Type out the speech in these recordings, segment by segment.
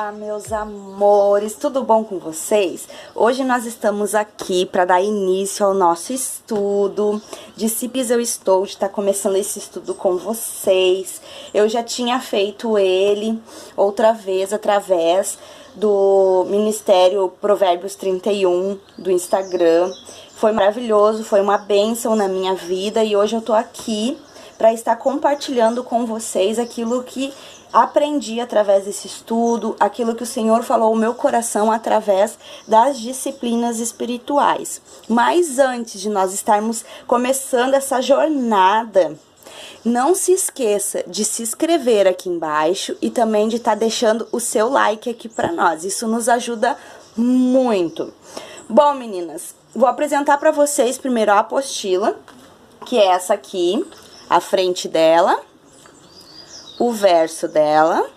Olá, meus amores, tudo bom com vocês? Hoje nós estamos aqui para dar início ao nosso estudo. Discípulos, eu estou de estar começando esse estudo com vocês. Eu já tinha feito ele outra vez através do Ministério Provérbios 31 do Instagram. Foi maravilhoso, foi uma bênção na minha vida e hoje eu tô aqui para estar compartilhando com vocês aquilo que aprendi através desse estudo, aquilo que o Senhor falou ao meu coração através das disciplinas espirituais. Mas antes de nós estarmos começando essa jornada, não se esqueça de se inscrever aqui embaixo e também de estar deixando o seu like aqui para nós. Isso nos ajuda muito. Bom, meninas, vou apresentar para vocês primeiro a apostila, que é essa aqui, a frente dela, o verso dela.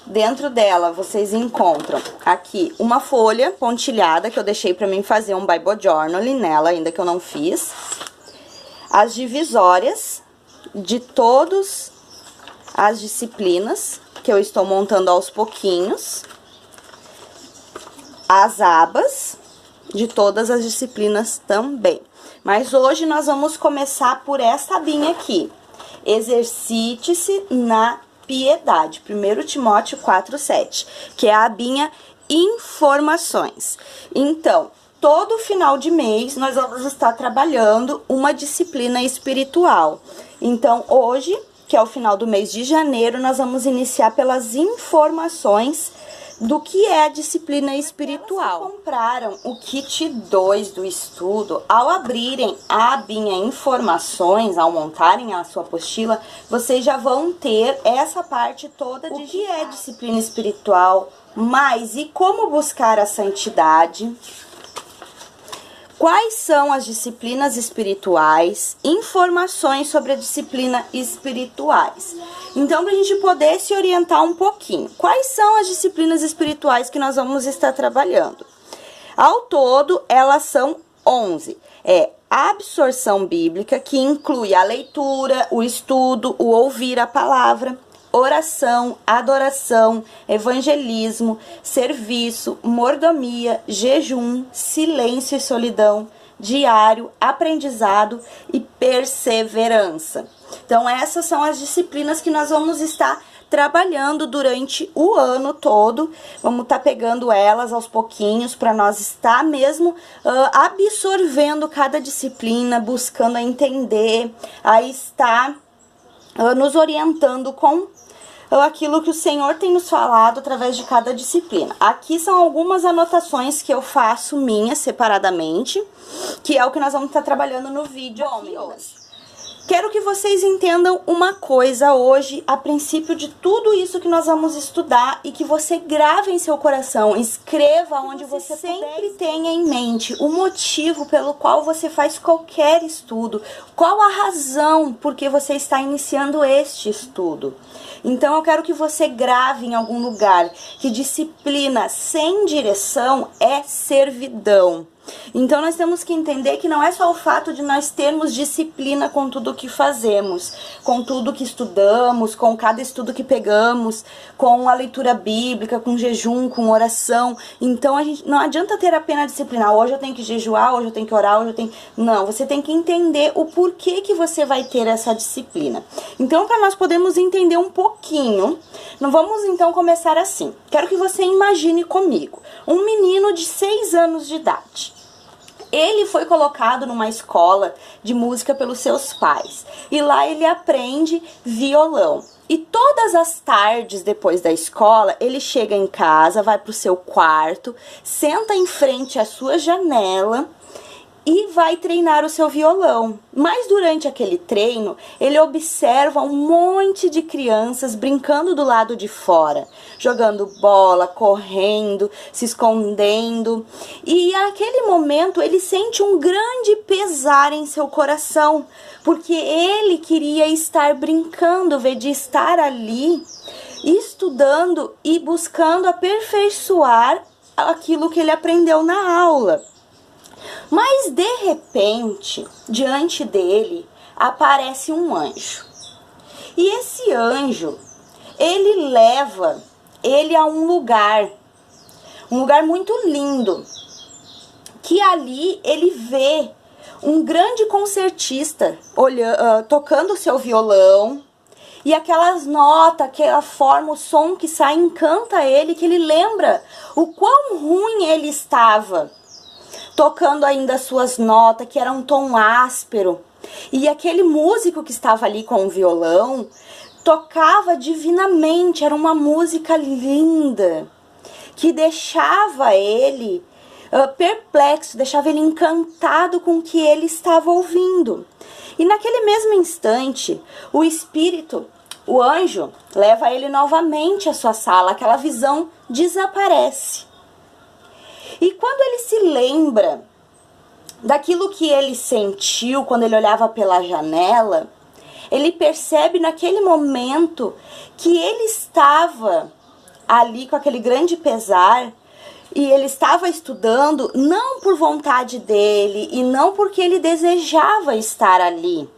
Dentro dela vocês encontram aqui uma folha pontilhada que eu deixei para mim fazer um Bible Journaling nela, ainda que eu não fiz. As divisórias de todas as disciplinas que eu estou montando aos pouquinhos. As abas de todas as disciplinas também. Mas hoje nós vamos começar por essa abinha aqui. Exercite-se na piedade, 1 Timóteo 4:7, que é a abinha informações. Então, todo final de mês nós vamos estar trabalhando uma disciplina espiritual. Então, hoje, que é o final do mês de janeiro, nós vamos iniciar pelas informações do que é a disciplina espiritual. Vocês compraram o kit 2 do estudo, ao abrirem a abinha informações, ao montarem a sua apostila, vocês já vão ter essa parte toda de o que é disciplina espiritual, mas e como buscar a santidade. Quais são as disciplinas espirituais? Informações sobre a disciplina espirituais. Então, para a gente poder se orientar um pouquinho, quais são as disciplinas espirituais que nós vamos estar trabalhando? Ao todo, elas são 11. É a absorção bíblica, que inclui a leitura, o estudo, o ouvir a palavra, oração, adoração, evangelismo, serviço, mordomia, jejum, silêncio e solidão, diário, aprendizado e perseverança. Então, essas são as disciplinas que nós vamos estar trabalhando durante o ano todo. Vamos estar pegando elas aos pouquinhos para nós estar mesmo absorvendo cada disciplina, buscando a entender, a estar nos orientando com aquilo que o Senhor tem nos falado através de cada disciplina. Aqui são algumas anotações que eu faço minhas separadamente, que é o que nós vamos estar trabalhando no vídeo aqui hoje. Quero que vocês entendam uma coisa hoje, a princípio de tudo isso que nós vamos estudar, e que você grave em seu coração, escreva onde você sempre tenha em mente o motivo pelo qual você faz qualquer estudo, qual a razão por que você está iniciando este estudo. Então eu quero que você grave em algum lugar que disciplina sem direção é servidão. Então nós temos que entender que não é só o fato de nós termos disciplina com tudo que fazemos, com tudo que estudamos, com cada estudo que pegamos, com a leitura bíblica, com jejum, com oração. Então a gente não adianta ter apenas disciplina. Hoje eu tenho que jejuar, hoje eu tenho que orar, hoje eu tenho... Não, você tem que entender o porquê que você vai ter essa disciplina. Então, para nós podermos entender um pouquinho, nós vamos então começar assim. Quero que você imagine comigo um menino de 6 anos de idade. Ele foi colocado numa escola de música pelos seus pais. E lá ele aprende violão. E todas as tardes depois da escola, ele chega em casa, vai para o seu quarto, senta em frente à sua janela e vai treinar o seu violão. Mas durante aquele treino, ele observa um monte de crianças brincando do lado de fora, jogando bola, correndo, se escondendo. E naquele momento ele sente um grande pesar em seu coração, porque ele queria estar brincando, ao invés de estar ali estudando e buscando aperfeiçoar aquilo que ele aprendeu na aula. Mas de repente, diante dele, aparece um anjo. E esse anjo, ele leva ele a um lugar muito lindo, que ali ele vê um grande concertista tocando o seu violão, e aquelas notas, aquela forma, o som que sai encanta ele, que ele lembra o quão ruim ele estava, tocando ainda as suas notas, que era um tom áspero. E aquele músico que estava ali com o violão tocava divinamente, era uma música linda, que deixava ele perplexo, deixava ele encantado com o que ele estava ouvindo. E naquele mesmo instante, o anjo, leva ele novamente à sua sala, aquela visão desaparece. E quando ele se lembra daquilo que ele sentiu quando ele olhava pela janela, ele percebe naquele momento que ele estava ali com aquele grande pesar, e ele estava estudando não por vontade dele e não porque ele desejava estar ali,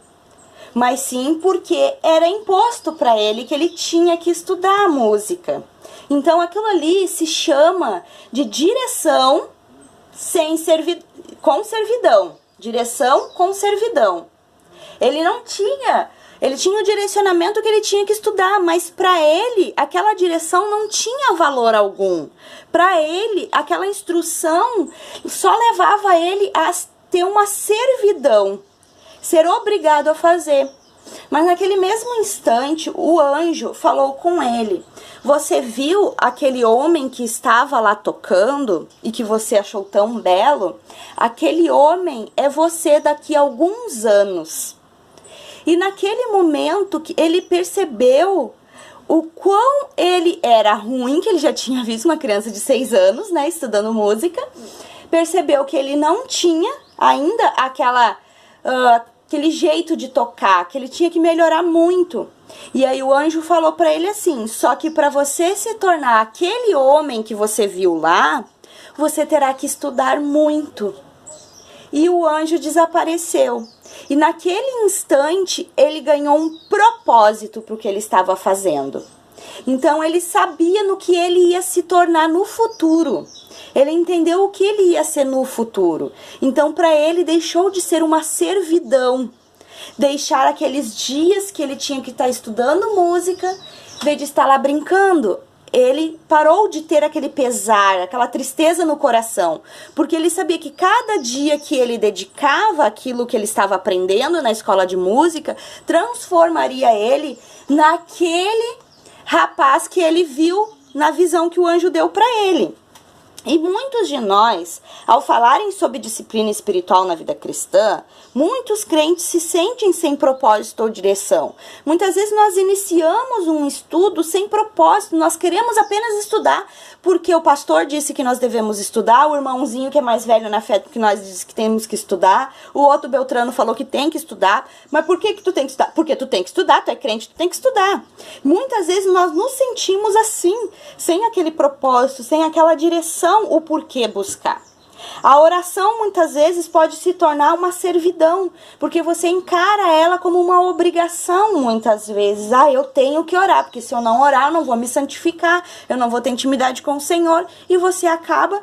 mas sim porque era imposto para ele que ele tinha que estudar a música. Então aquilo ali se chama de direção com servidão. Direção com servidão. Ele tinha o direcionamento que ele tinha que estudar, mas para ele aquela direção não tinha valor algum. Para ele, aquela instrução só levava ele a ter uma servidão, ser obrigado a fazer. Mas naquele mesmo instante, o anjo falou com ele: você viu aquele homem que estava lá tocando e que você achou tão belo? Aquele homem é você daqui a alguns anos. E naquele momento que ele percebeu o quão ele era ruim, que ele já tinha visto uma criança de 6 anos, né, estudando música, percebeu que ele não tinha ainda aquele jeito de tocar, que ele tinha que melhorar muito. E aí o anjo falou para ele assim: só que para você se tornar aquele homem que você viu lá, você terá que estudar muito. E o anjo desapareceu. E naquele instante ele ganhou um propósito para o que ele estava fazendo. Então ele sabia no que ele ia se tornar no futuro. Ele entendeu o que ele ia ser no futuro. Então para ele deixou de ser uma servidão. Deixar aqueles dias que ele tinha que estar estudando música, em vez de estar lá brincando. Ele parou de ter aquele pesar, aquela tristeza no coração, porque ele sabia que cada dia que ele dedicava aquilo que ele estava aprendendo na escola de música, transformaria ele naquele rapaz que ele viu na visão que o anjo deu para ele. E muitos de nós, ao falarem sobre disciplina espiritual na vida cristã, muitos crentes se sentem sem propósito ou direção. Muitas vezes nós iniciamos um estudo sem propósito, nós queremos apenas estudar porque o pastor disse que nós devemos estudar, o irmãozinho que é mais velho na fé que nós disse que temos que estudar, o outro Beltrano falou que tem que estudar. Mas por que tu tem que estudar? Porque tu tem que estudar, tu é crente, tu tem que estudar. Muitas vezes nós nos sentimos assim, sem aquele propósito, sem aquela direção, o porquê buscar. A oração muitas vezes pode se tornar uma servidão, porque você encara ela como uma obrigação muitas vezes. Eu tenho que orar, porque se eu não orar eu não vou me santificar, eu não vou ter intimidade com o Senhor, e você acaba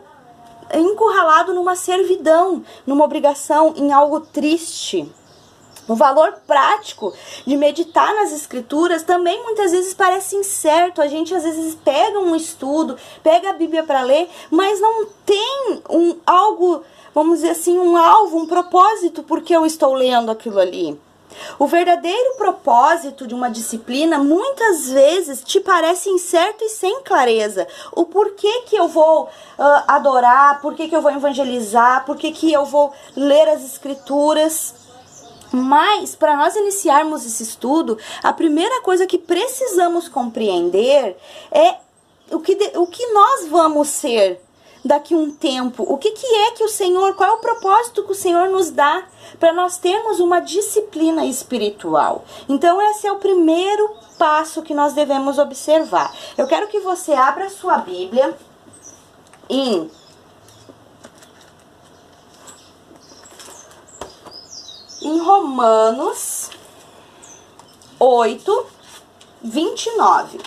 encurralado numa servidão, numa obrigação, em algo triste. O valor prático de meditar nas escrituras também muitas vezes parece incerto. A gente às vezes pega um estudo, pega a Bíblia para ler, mas não tem algo, vamos dizer assim, um alvo, um propósito porque eu estou lendo aquilo ali. O verdadeiro propósito de uma disciplina muitas vezes te parece incerto e sem clareza. O porquê que eu vou adorar, porquê que eu vou evangelizar, porquê que eu vou ler as escrituras. Mas, para nós iniciarmos esse estudo, a primeira coisa que precisamos compreender é o que nós vamos ser daqui a um tempo. O que é que o Senhor, qual é o propósito que o Senhor nos dá para nós termos uma disciplina espiritual. Então, esse é o primeiro passo que nós devemos observar. Eu quero que você abra a sua Bíblia em Romanos 8, 29.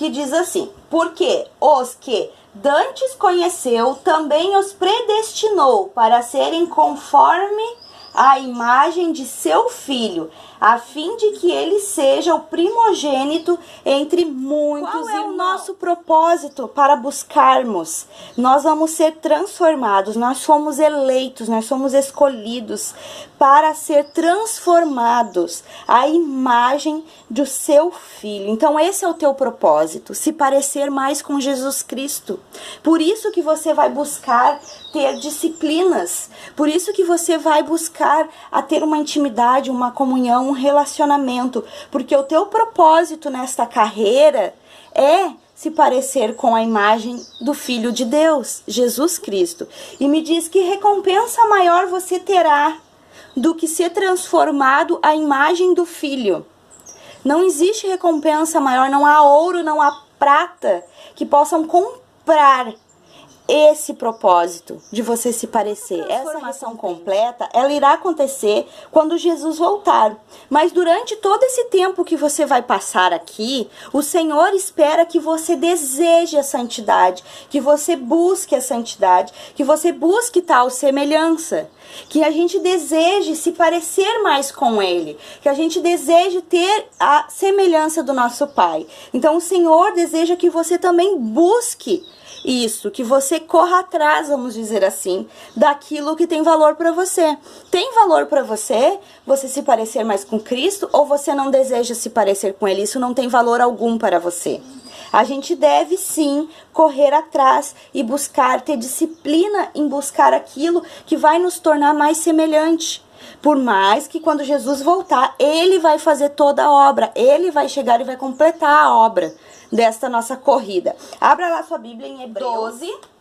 que diz assim: porque os que dantes conheceu, também os predestinou para serem conforme a imagem de seu Filho, a fim de que ele seja o primogênito entre muitos irmãos. Qual é o nosso propósito para buscarmos? Nós vamos ser transformados, nós somos eleitos, nós somos escolhidos para ser transformados à imagem do seu Filho. Então esse é o teu propósito, se parecer mais com Jesus Cristo. Por isso que você vai buscar ter disciplinas, por isso que você vai buscar a ter uma intimidade, uma comunhão, um relacionamento, porque o teu propósito nesta carreira é se parecer com a imagem do Filho de Deus, Jesus Cristo. E me diz que recompensa maior você terá do que ser transformado à imagem do Filho. Não existe recompensa maior, não há ouro, não há prata que possam comprar esse propósito de você se parecer. Essa transformação completa, ela irá acontecer quando Jesus voltar. Mas durante todo esse tempo que você vai passar aqui, o Senhor espera que você deseje a santidade, que você busque a santidade, que você busque tal semelhança, que a gente deseje se parecer mais com Ele, que a gente deseje ter a semelhança do nosso Pai. Então o Senhor deseja que você também busque isso, que você corra atrás, vamos dizer assim, daquilo que tem valor para você. Tem valor para você se parecer mais com Cristo, ou você não deseja se parecer com Ele? Isso não tem valor algum para você. A gente deve sim correr atrás e buscar, ter disciplina em buscar aquilo que vai nos tornar mais semelhante. Por mais que quando Jesus voltar, Ele vai fazer toda a obra, Ele vai chegar e vai completar a obra desta nossa corrida. Abra lá sua Bíblia em Hebreus 12.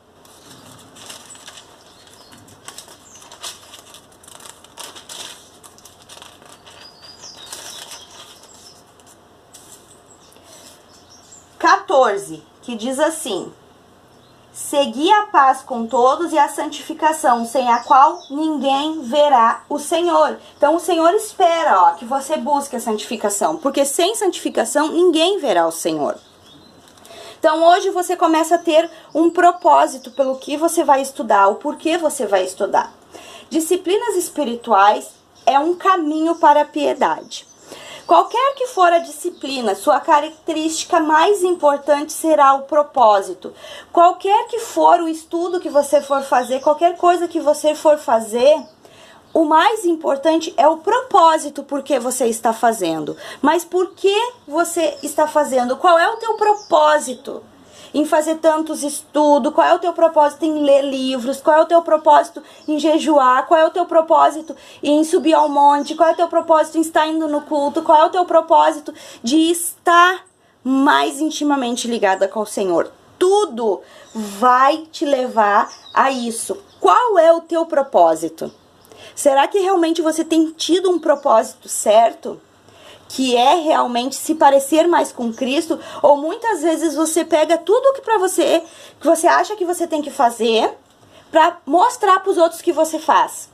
Que diz assim: segui a paz com todos e a santificação, sem a qual ninguém verá o Senhor. Então o Senhor espera, que você busque a santificação, porque sem santificação ninguém verá o Senhor. Então hoje você começa a ter um propósito pelo que você vai estudar, o porquê você vai estudar. Disciplinas espirituais é um caminho para a piedade. Qualquer que for a disciplina, sua característica mais importante será o propósito. Qualquer que for o estudo que você for fazer, qualquer coisa que você for fazer, o mais importante é o propósito por que você está fazendo. Mas por que você está fazendo? Qual é o teu propósito em fazer tantos estudos? Qual é o teu propósito em ler livros? Qual é o teu propósito em jejuar? Qual é o teu propósito em subir ao monte? Qual é o teu propósito em estar indo no culto? Qual é o teu propósito de estar mais intimamente ligada com o Senhor? Tudo vai te levar a isso. Qual é o teu propósito? Será que realmente você tem tido um propósito certo? Que é realmente se parecer mais com Cristo? Ou muitas vezes você pega tudo que você acha que você tem que fazer para mostrar para os outros que você faz.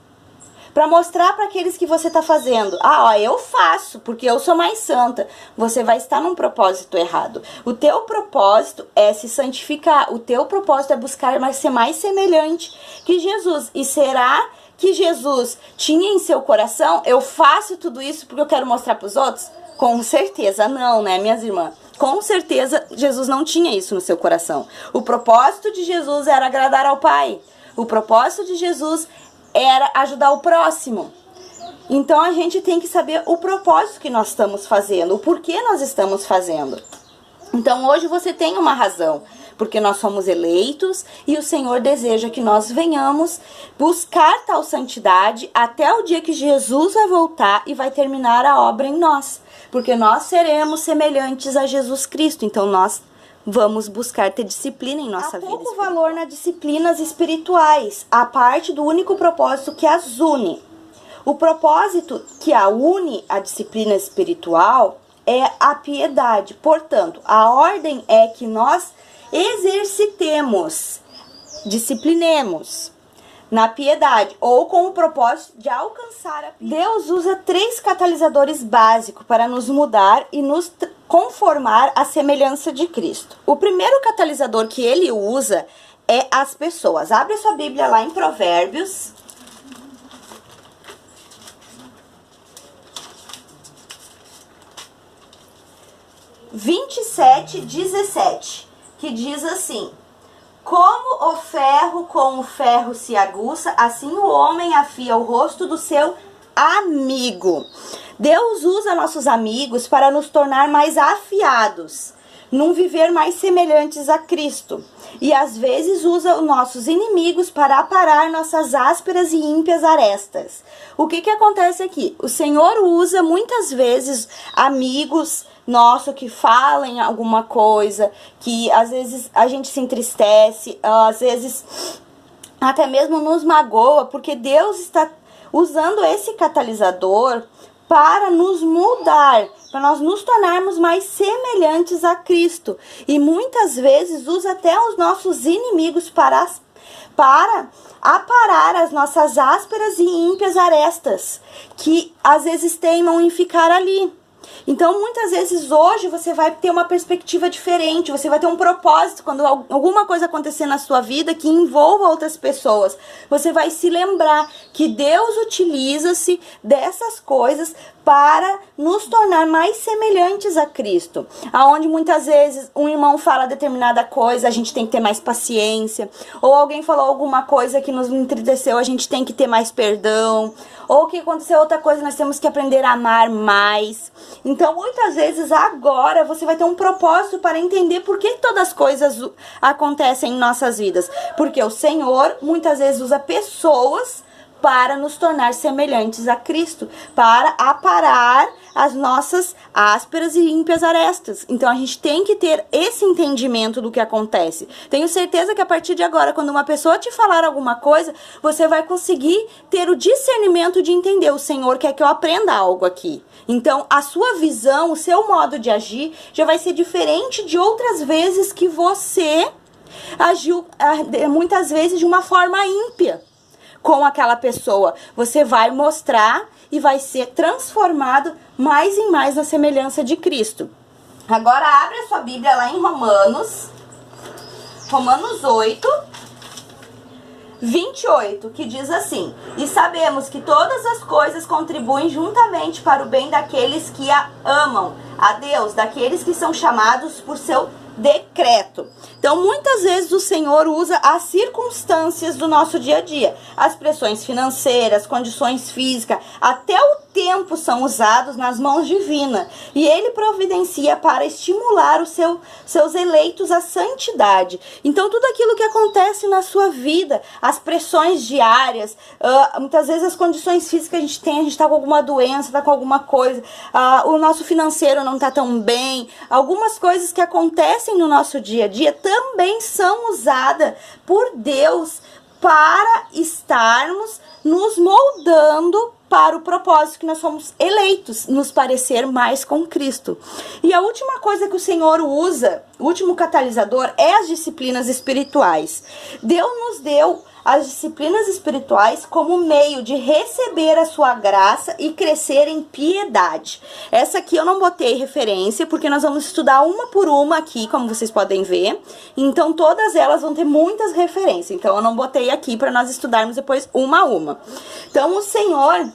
Para mostrar para aqueles que você está fazendo. Eu faço porque eu sou mais santa. Você vai estar num propósito errado. O teu propósito é se santificar. O teu propósito é buscar ser mais semelhante que Jesus. E será que Jesus tinha em seu coração: eu faço tudo isso porque eu quero mostrar para os outros? Com certeza não, né, minhas irmãs? Com certeza Jesus não tinha isso no seu coração. O propósito de Jesus era agradar ao Pai. O propósito de Jesus era ajudar o próximo. Então a gente tem que saber o propósito que nós estamos fazendo, o porquê nós estamos fazendo. Então hoje você tem uma razão, porque nós somos eleitos e o Senhor deseja que nós venhamos buscar tal santidade até o dia que Jesus vai voltar e vai terminar a obra em nós. Porque nós seremos semelhantes a Jesus Cristo, então nós vamos buscar ter disciplina em nossa vida. Há pouco valor nas disciplinas espirituais, a parte do único propósito que as une. O propósito que a une a disciplina espiritual é a piedade. Portanto, a ordem é que nós exercitemos, disciplinemos na piedade, ou com o propósito de alcançar a piedade. Deus usa 3 catalisadores básicos para nos mudar e nos conformar à semelhança de Cristo. O primeiro catalisador que ele usa é as pessoas. Abre a sua Bíblia lá em Provérbios. (27:17), que diz assim: como o ferro com o ferro se aguça, assim o homem afia o rosto do seu amigo. Deus usa nossos amigos para nos tornar mais afiados, num viver mais semelhantes a Cristo. E às vezes usa os nossos inimigos para aparar nossas ásperas e ímpias arestas. O que acontece aqui? O Senhor usa muitas vezes amigos nossos que falam alguma coisa, que às vezes a gente se entristece, às vezes até mesmo nos magoa, porque Deus está usando esse catalisador para nos mudar, para nós nos tornarmos mais semelhantes a Cristo. E muitas vezes usa até os nossos inimigos para aparar as nossas ásperas e ímpias arestas, que às vezes teimam em ficar ali. Então, muitas vezes, hoje, você vai ter uma perspectiva diferente, você vai ter um propósito quando alguma coisa acontecer na sua vida que envolva outras pessoas. Você vai se lembrar que Deus utiliza-se dessas coisas para nos tornar mais semelhantes a Cristo. Aonde muitas vezes um irmão fala determinada coisa, a gente tem que ter mais paciência. Ou alguém falou alguma coisa que nos entristeceu, a gente tem que ter mais perdão. Ou que aconteceu outra coisa, nós temos que aprender a amar mais. Então, muitas vezes, agora, você vai ter um propósito para entender por que todas as coisas acontecem em nossas vidas. Porque o Senhor, muitas vezes, usa pessoas para nos tornar semelhantes a Cristo, para aparar as nossas ásperas e ímpias arestas. Então, a gente tem que ter esse entendimento do que acontece. Tenho certeza que a partir de agora, quando uma pessoa te falar alguma coisa, você vai conseguir ter o discernimento de entender. O Senhor quer que eu aprenda algo aqui. Então, a sua visão, o seu modo de agir, já vai ser diferente de outras vezes que você agiu, muitas vezes, de uma forma ímpia com aquela pessoa. Você vai mostrar e vai ser transformado mais e mais na semelhança de Cristo. Agora abre a sua Bíblia lá em Romanos 8:28, que diz assim: e sabemos que todas as coisas contribuem juntamente para o bem daqueles que amam a Deus, daqueles que são chamados por seu decreto. Então, muitas vezes o Senhor usa as circunstâncias do nosso dia a dia, as pressões financeiras, condições físicas, até o tempo são usados nas mãos divinas, e Ele providencia para estimular seus eleitos à santidade. Então, tudo aquilo que acontece na sua vida, as pressões diárias, muitas vezes as condições físicas que a gente tem, a gente está com alguma doença, está com alguma coisa, o nosso financeiro não está tão bem, algumas coisas que acontecem no nosso dia a dia também são usadas por Deus para estarmos nos moldando para o propósito que nós somos eleitos, nos parecer mais com Cristo. E a última coisa que o Senhor usa, o último catalisador, é as disciplinas espirituais. Deus nos deu as disciplinas espirituais como meio de receber a sua graça e crescer em piedade. Essa aqui eu não botei referência, porque nós vamos estudar uma por uma aqui, como vocês podem ver. Então, todas elas vão ter muitas referências. Então, eu não botei aqui para nós estudarmos depois uma a uma. Então, o Senhor,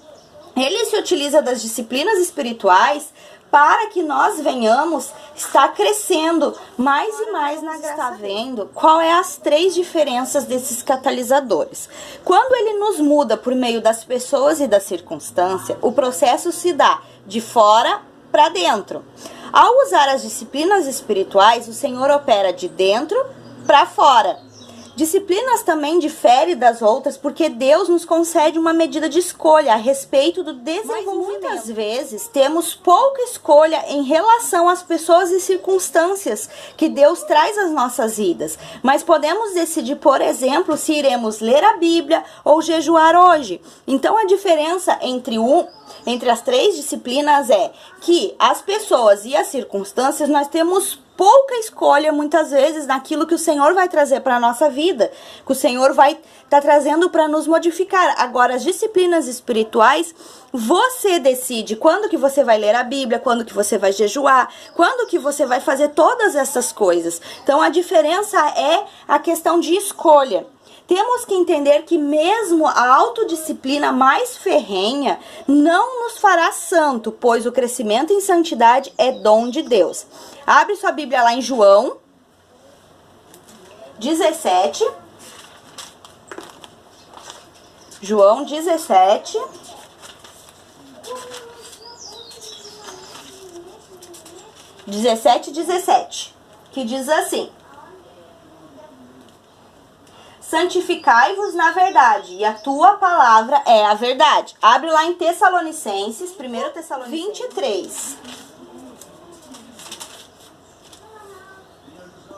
Ele se utiliza das disciplinas espirituais para que nós venhamos estar crescendo mais e mais na graça. Está vendo qual é as 3 diferenças desses catalisadores? Quando ele nos muda por meio das pessoas e da circunstância, o processo se dá de fora para dentro. Ao usar as disciplinas espirituais, o Senhor opera de dentro para fora. Disciplinas também diferem das outras porque Deus nos concede uma medida de escolha a respeito do desenvolvimento. Mas muitas vezes temos pouca escolha em relação às pessoas e circunstâncias que Deus traz às nossas vidas. Mas podemos decidir, por exemplo, se iremos ler a Bíblia ou jejuar hoje. Então a diferença entre as 3 disciplinas é que as pessoas e as circunstâncias nós temos pouca escolha muitas vezes naquilo que o Senhor vai trazer para a nossa vida, que o Senhor vai estar trazendo para nos modificar. Agora, as disciplinas espirituais, você decide quando que você vai ler a Bíblia, quando que você vai jejuar, quando que você vai fazer todas essas coisas. Então, a diferença é a questão de escolha. Temos que entender que mesmo a autodisciplina mais ferrenha não nos fará santo, pois o crescimento em santidade é dom de Deus. Abre sua Bíblia lá em João 17. João 17. Que diz assim: santificai-vos na verdade, e a tua palavra é a verdade. Abre lá em Tessalonicenses, 1 Tessalonicenses 23.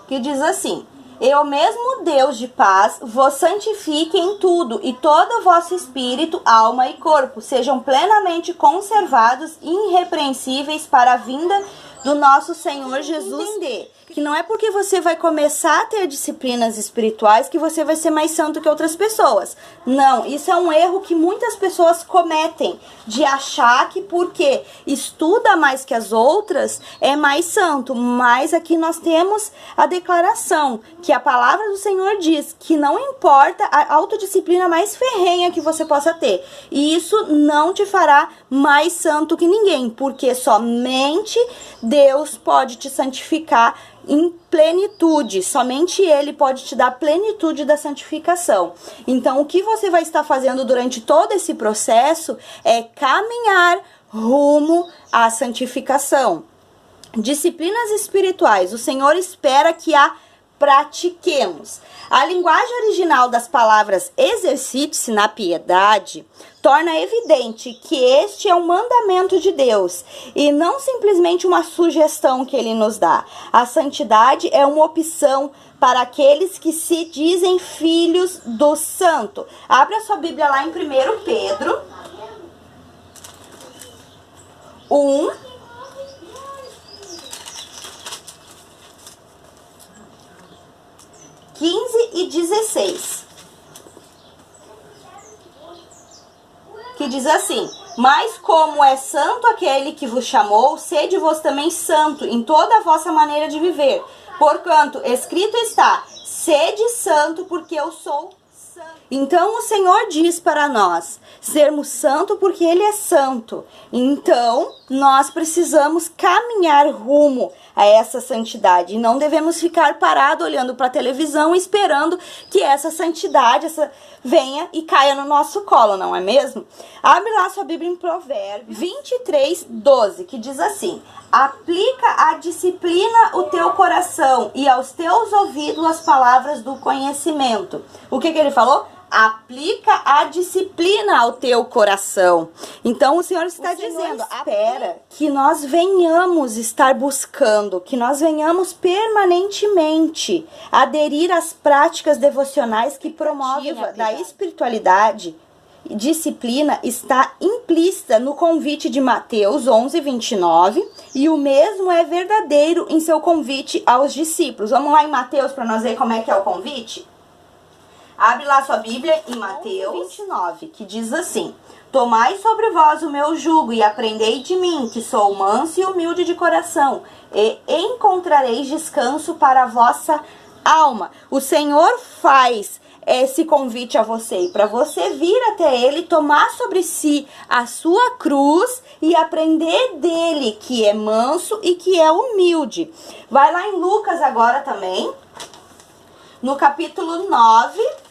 Que diz assim: e o mesmo Deus de paz vos santifique em tudo, e todo o vosso espírito, alma e corpo sejam plenamente conservados e irrepreensíveis para a vinda do nosso Senhor Jesus. Entender que não é porque você vai começar a ter disciplinas espirituais que você vai ser mais santo que outras pessoas. Não, isso é um erro que muitas pessoas cometem, de achar que porque estuda mais que as outras é mais santo. Mas aqui nós temos a declaração que a palavra do Senhor diz que não importa a autodisciplina mais ferrenha que você possa ter, e isso não te fará mais santo que ninguém, porque somente Deus pode te santificar em plenitude, somente Ele pode te dar a plenitude da santificação. Então, o que você vai estar fazendo durante todo esse processo é caminhar rumo à santificação. Disciplinas espirituais, o Senhor espera que a pratiquemos. A linguagem original das palavras exercite-se na piedade torna evidente que este é um mandamento de Deus e não simplesmente uma sugestão que Ele nos dá. A santidade é uma opção para aqueles que se dizem filhos do Santo. Abra sua Bíblia lá em 1 Pedro 1, 15 e 16. Que diz assim: mas como é santo aquele que vos chamou, sede vós também santo em toda a vossa maneira de viver. Porquanto escrito está: sede santo, porque eu sou santo. Então o Senhor diz para nós sermos santo porque Ele é santo. Então nós precisamos caminhar rumo a essa santidade. E não devemos ficar parados olhando para a televisão esperando que essa santidade venha e caia no nosso colo, não é mesmo? Abre lá sua Bíblia em Provérbios 23, 12, que diz assim: aplica a disciplina o teu coração e aos teus ouvidos as palavras do conhecimento. O que ele falou? Aplica a disciplina ao teu coração. Então o Senhor está dizendo, espera que nós venhamos estar buscando, que nós venhamos permanentemente aderir às práticas devocionais que promovem da espiritualidade. Disciplina está implícita no convite de Mateus 11, 29, e o mesmo é verdadeiro em seu convite aos discípulos. Vamos lá em Mateus para nós ver como é que é o convite? Abre lá sua Bíblia em Mateus 29, que diz assim: tomai sobre vós o meu jugo e aprendei de mim, que sou manso e humilde de coração, e encontrareis descanso para a vossa alma. O Senhor faz esse convite a você, e para você vir até Ele, tomar sobre si a sua cruz e aprender dele, que é manso e que é humilde. Vai lá em Lucas agora também, no capítulo 9,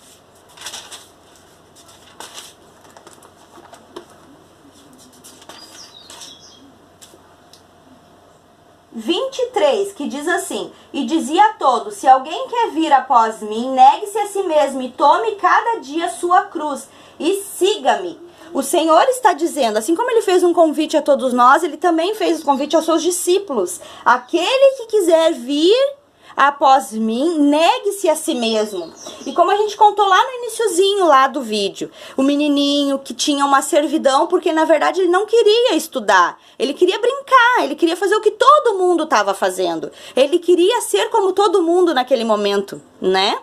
que diz assim: e dizia a todos: se alguém quer vir após mim, negue-se a si mesmo e tome cada dia sua cruz e siga-me. O Senhor está dizendo, assim como Ele fez um convite a todos nós, Ele também fez um convite aos seus discípulos. Aquele que quiser vir após mim, negue-se a si mesmo. E como a gente contou lá no iniciozinho lá do vídeo, o menininho que tinha uma servidão porque na verdade ele não queria estudar, ele queria brincar, ele queria fazer o que todo mundo estava fazendo, ele queria ser como todo mundo naquele momento, né?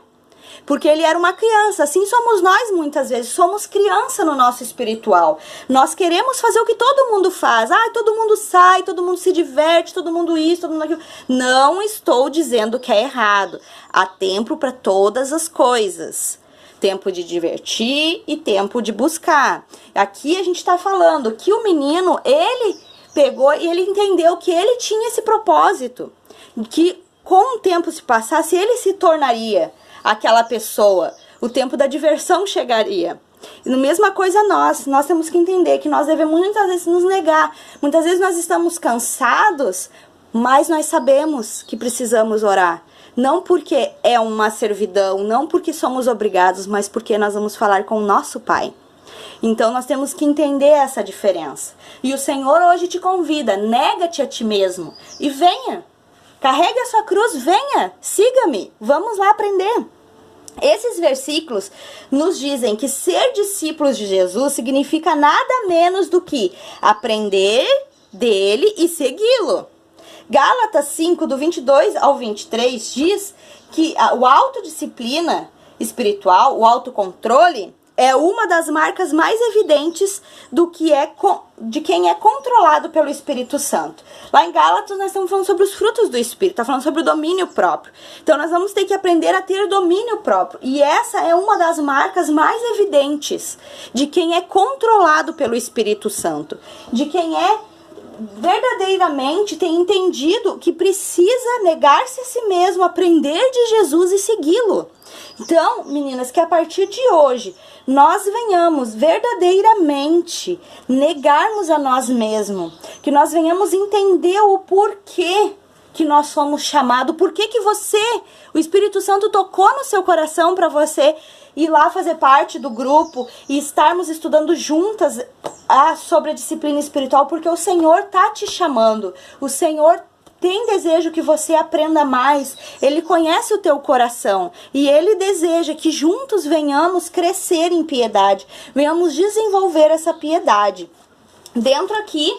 Porque ele era uma criança. Assim somos nós muitas vezes, somos criança no nosso espiritual. Nós queremos fazer o que todo mundo faz. Ah, todo mundo sai, todo mundo se diverte, todo mundo isso, todo mundo aquilo. Não estou dizendo que é errado. Há tempo para todas as coisas. Tempo de divertir e tempo de buscar. Aqui a gente está falando que o menino, ele pegou e ele entendeu que ele tinha esse propósito. Que com o tempo se passasse, ele se tornaria aquela pessoa, o tempo da diversão chegaria. E a mesma coisa nós temos que entender que nós devemos muitas vezes nos negar. Muitas vezes nós estamos cansados, mas nós sabemos que precisamos orar. Não porque é uma servidão, não porque somos obrigados, mas porque nós vamos falar com o nosso Pai. Então nós temos que entender essa diferença. E o Senhor hoje te convida, nega-te a ti mesmo e venha. Carregue a sua cruz, venha, siga-me, vamos lá aprender. Esses versículos nos dizem que ser discípulos de Jesus significa nada menos do que aprender dele e segui-lo. Gálatas 5, do 22 ao 23, diz que a autodisciplina espiritual, o autocontrole, é uma das marcas mais evidentes de quem é controlado pelo Espírito Santo. Lá em Gálatas nós estamos falando sobre os frutos do Espírito, está falando sobre o domínio próprio. Então nós vamos ter que aprender a ter domínio próprio. E essa é uma das marcas mais evidentes de quem é controlado pelo Espírito Santo. De quem verdadeiramente tem entendido que precisa negar-se a si mesmo, aprender de Jesus e segui-lo. Então, meninas, que a partir de hoje nós venhamos verdadeiramente negarmos a nós mesmos, que nós venhamos entender o porquê que nós somos chamados, porquê que o Espírito Santo tocou no seu coração para você ir lá fazer parte do grupo e estarmos estudando juntas sobre a disciplina espiritual, porque o Senhor tá te chamando, o Senhor tem desejo que você aprenda mais, Ele conhece o teu coração e Ele deseja que juntos venhamos crescer em piedade, venhamos desenvolver essa piedade. Dentro aqui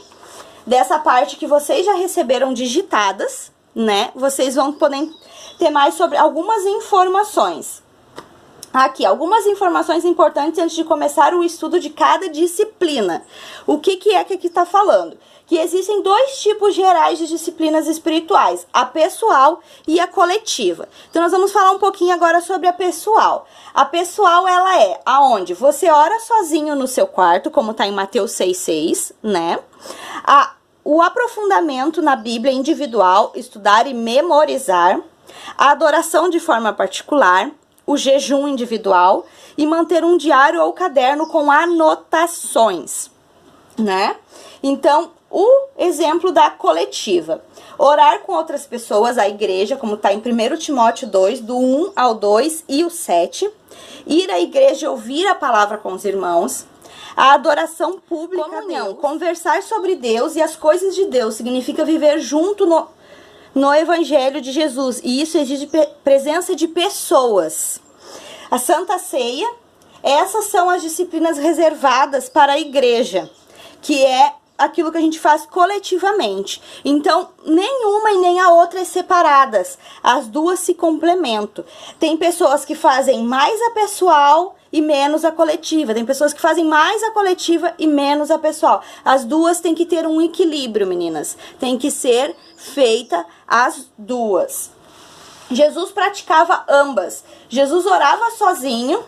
dessa parte que vocês já receberam digitadas, né? Vocês vão poder ter mais sobre algumas informações. Aqui, algumas informações importantes antes de começar o estudo de cada disciplina. O que é que aqui está falando? Que existem dois tipos gerais de disciplinas espirituais, a pessoal e a coletiva. Então nós vamos falar um pouquinho agora sobre a pessoal. A pessoal, ela é aonde você ora sozinho no seu quarto, como está em Mateus 6,6, né? O aprofundamento na Bíblia individual, estudar e memorizar, a adoração de forma particular, o jejum individual e manter um diário ou caderno com anotações, né? Então, o exemplo da coletiva. Orar com outras pessoas, a igreja, como está em 1 Timóteo 2, do 1 ao 2 e o 7. Ir à igreja e ouvir a palavra com os irmãos. A adoração pública, comunhão, conversar sobre Deus e as coisas de Deus. Significa viver junto no Evangelho de Jesus. E isso exige presença de pessoas. A Santa Ceia, essas são as disciplinas reservadas para a igreja, que é aquilo que a gente faz coletivamente. Então, nenhuma e nem a outra é separadas. As duas se complementam. Tem pessoas que fazem mais a pessoal e menos a coletiva. Tem pessoas que fazem mais a coletiva e menos a pessoal. As duas têm que ter um equilíbrio, meninas. Tem que ser feita as duas. Jesus praticava ambas. Jesus orava sozinho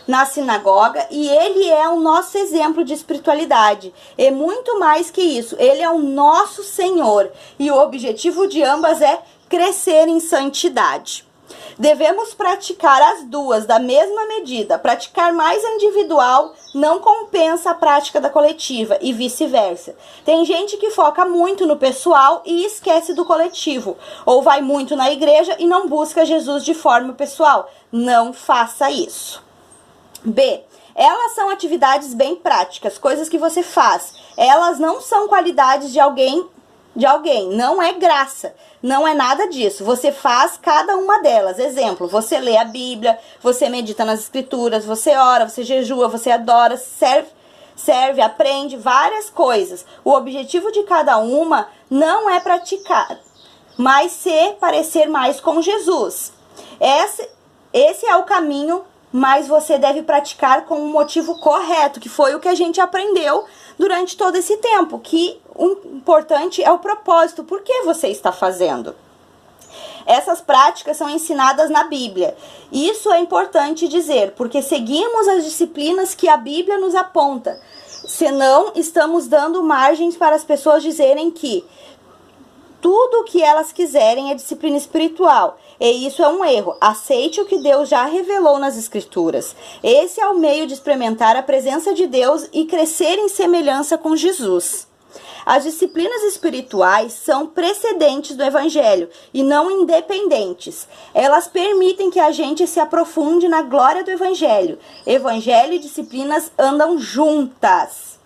na sinagoga e ele é o nosso exemplo de espiritualidade. É muito mais que isso. Ele é o nosso Senhor e o objetivo de ambas é crescer em santidade. Devemos praticar as duas da mesma medida. Praticar mais a individual não compensa a prática da coletiva e vice-versa. Tem gente que foca muito no pessoal e esquece do coletivo. Ou vai muito na igreja e não busca Jesus de forma pessoal. Não faça isso. B. Elas são atividades bem práticas, coisas que você faz. Elas não são qualidades de alguém de alguém, não é graça, não é nada disso. Você faz cada uma delas. Exemplo, você lê a Bíblia, você medita nas escrituras, você ora, você jejua, você adora, serve, aprende várias coisas. O objetivo de cada uma não é praticar, mas se parecer mais com Jesus. Esse é o caminho, mas você deve praticar com um motivo correto, que foi o que a gente aprendeu durante todo esse tempo, que o importante é o propósito, por que você está fazendo. Essas práticas são ensinadas na Bíblia. Isso é importante dizer, porque seguimos as disciplinas que a Bíblia nos aponta. Senão, estamos dando margens para as pessoas dizerem que tudo o que elas quiserem é disciplina espiritual. E isso é um erro. Aceite o que Deus já revelou nas Escrituras. Esse é o meio de experimentar a presença de Deus e crescer em semelhança com Jesus. As disciplinas espirituais são precedentes do Evangelho e não independentes. Elas permitem que a gente se aprofunde na glória do Evangelho. Evangelho e disciplinas andam juntas.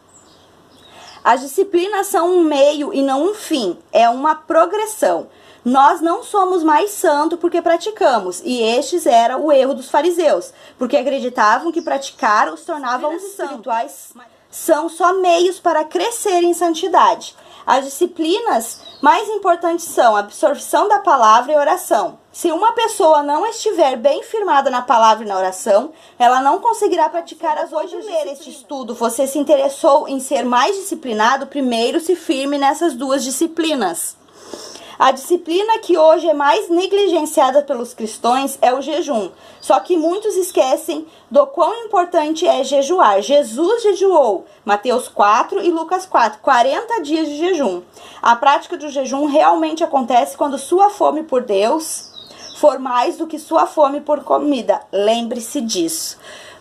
As disciplinas são um meio e não um fim, é uma progressão. Nós não somos mais santos porque praticamos, e estes era o erro dos fariseus, porque acreditavam que praticar os tornavam santos. São só meios para crescer em santidade. As disciplinas mais importantes são a absorção da palavra e oração. Se uma pessoa não estiver bem firmada na palavra e na oração, ela não conseguirá praticar as outras disciplinas. Ler este estudo, você se interessou em ser mais disciplinado, primeiro se firme nessas duas disciplinas. A disciplina que hoje é mais negligenciada pelos cristãos é o jejum. Só que muitos esquecem do quão importante é jejuar. Jesus jejuou, Mateus 4 e Lucas 4, 40 dias de jejum. A prática do jejum realmente acontece quando sua fome por Deus for mais do que sua fome por comida. Lembre-se disso.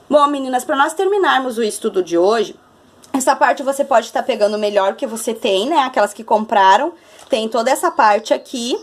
Bom, meninas, para nós terminarmos o estudo de hoje, essa parte você pode estar pegando melhor que você tem, né? Aquelas que compraram. Tem toda essa parte aqui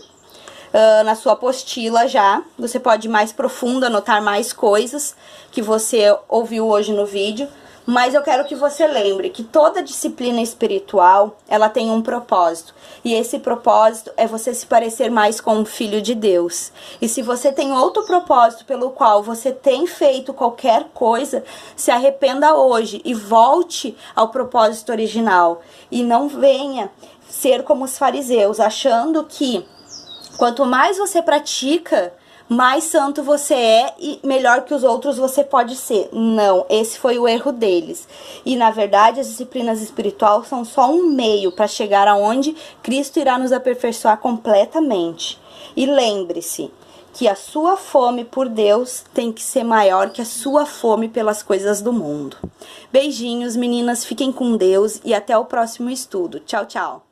na sua apostila já. Você pode ir mais profundo, anotar mais coisas que você ouviu hoje no vídeo. Mas eu quero que você lembre que toda disciplina espiritual, ela tem um propósito. E esse propósito é você se parecer mais com um filho de Deus. E se você tem outro propósito pelo qual você tem feito qualquer coisa, se arrependa hoje e volte ao propósito original. E não venha ser como os fariseus, achando que quanto mais você pratica, mais santo você é e melhor que os outros você pode ser. Não, esse foi o erro deles. E na verdade as disciplinas espirituais são só um meio para chegar aonde Cristo irá nos aperfeiçoar completamente. E lembre-se que a sua fome por Deus tem que ser maior que a sua fome pelas coisas do mundo. Beijinhos, meninas, fiquem com Deus e até o próximo estudo. Tchau, tchau.